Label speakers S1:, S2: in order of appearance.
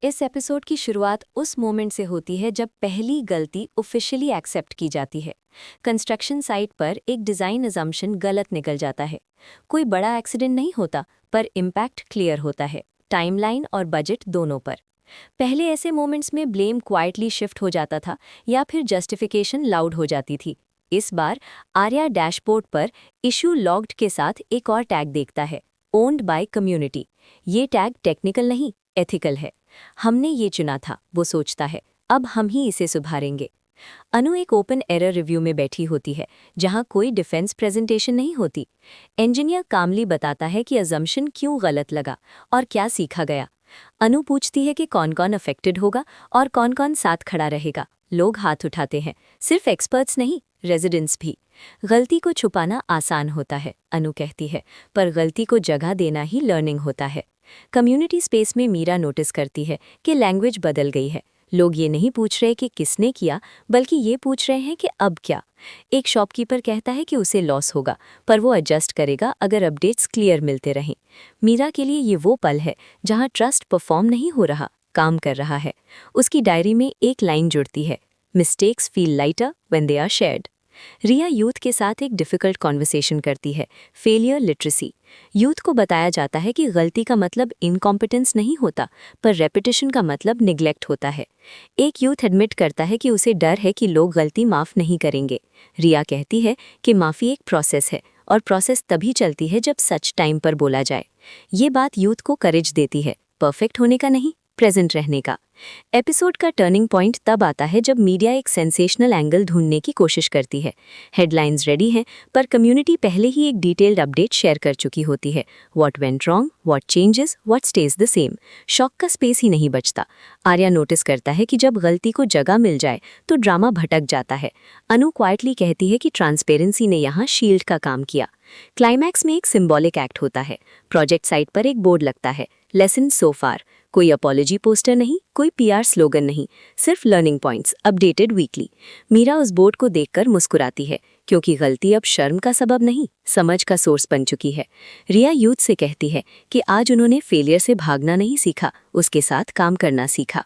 S1: इस एपिसोड की शुरुआत उस मोमेंट से होती है जब पहली गलती ऑफिशियली एक्सेप्ट की जाती है। कंस्ट्रक्शन साइट पर एक डिज़ाइन अजम्पशन गलत निकल जाता है। कोई बड़ा एक्सीडेंट नहीं होता, पर इम्पैक्ट क्लियर होता है, टाइमलाइन और बजट दोनों पर। पहले ऐसे मोमेंट्स में ब्लेम क्वाइटली शिफ्ट हो जाता था या फिर जस्टिफिकेशन लाउड हो जाती थी। इस बार आर्या डैशबोर्ड पर इशू लॉग्ड के साथ एक और टैग देखता है, ओन्ड बाय कम्युनिटी। ये टैग टेक्निकल नहीं, एथिकल है। हमने ये चुना था, वो सोचता है, अब हम ही इसे सुधारेंगे। अनु एक ओपन एरर रिव्यू में बैठी होती है, जहां कोई डिफेंस प्रेजेंटेशन नहीं होती। इंजीनियर कामली बताता है कि अजम्पशन क्यों गलत लगा और क्या सीखा गया। अनु पूछती है कि कौन कौन अफेक्टेड होगा और कौन कौन साथ खड़ा रहेगा। लोग हाथ उठाते हैं, सिर्फ एक्सपर्ट्स नहीं, रेजिडेंट्स भी। गलती को छुपाना आसान होता है, अनु कहती है, पर गलती को जगह देना ही लर्निंग होता है। कम्युनिटी स्पेस में मीरा नोटिस करती है कि लैंग्वेज बदल गई है। लोग ये नहीं पूछ रहे कि किसने किया, बल्कि ये पूछ रहे हैं कि अब क्या। एक शॉपकीपर कहता है कि उसे लॉस होगा, पर वो एडजस्ट करेगा अगर अपडेट्स क्लियर मिलते रहें। मीरा के लिए ये वो पल है जहां ट्रस्ट परफॉर्म नहीं हो रहा, काम कर रहा है। उसकी डायरी में एक लाइन जुड़ती है, mistakes feel lighter when they are shared. Riya youth के साथ एक डिफ़िकल्ट कॉन्वर्सेशन करती है, फेलियर लिटरेसी। यूथ को बताया जाता है कि गलती का मतलब इनकॉम्पिटेंस नहीं होता, पर रेपिटेशन का मतलब निग्लेक्ट होता है। एक यूथ एडमिट करता है कि उसे डर है कि लोग गलती माफ़ नहीं करेंगे। रिया कहती है कि माफ़ी एक प्रोसेस है, और प्रोसेस तभी चलती है जब सच टाइम पर बोला जाए। ये बात यूथ को करेज देती है, परफेक्ट होने का नहीं, प्रेजेंट रहने का। एपिसोड का टर्निंग पॉइंट तब आता है जब मीडिया एक सेंसेशनल एंगल ढूंढने की कोशिश करती है। हेडलाइंस रेडी हैं, पर कम्युनिटी पहले ही एक डिटेल्ड अपडेट शेयर कर चुकी होती है। What went wrong, what changes, what stage the same. Shock का स्पेस ही नहीं बचता। आर्या नोटिस करता है कि जब गलती को जगह मिल जाए तो ड्रामा भटक जाता है। अनु क्वाइटली कहती है कि ट्रांसपेरेंसी ने यहाँ शील्ड का काम किया। क्लाइमैक्स में एक सिंबॉलिक एक्ट होता है। प्रोजेक्ट साइट पर एक बोर्ड लगता है, लेसन सो फार। कोई अपॉलॉजी पोस्टर नहीं, कोई पीआर स्लोगन नहीं, सिर्फ learning points updated weekly. Meera उस बोर्ड को देखकर मुस्कुराती है, क्योंकि गलती अब शर्म का सबब नहीं, समझ का सोर्स बन चुकी है। रिया यूथ से कहती है कि आज उन्होंने फेलियर से भागना नहीं सीखा, उसके साथ काम करना सीखा।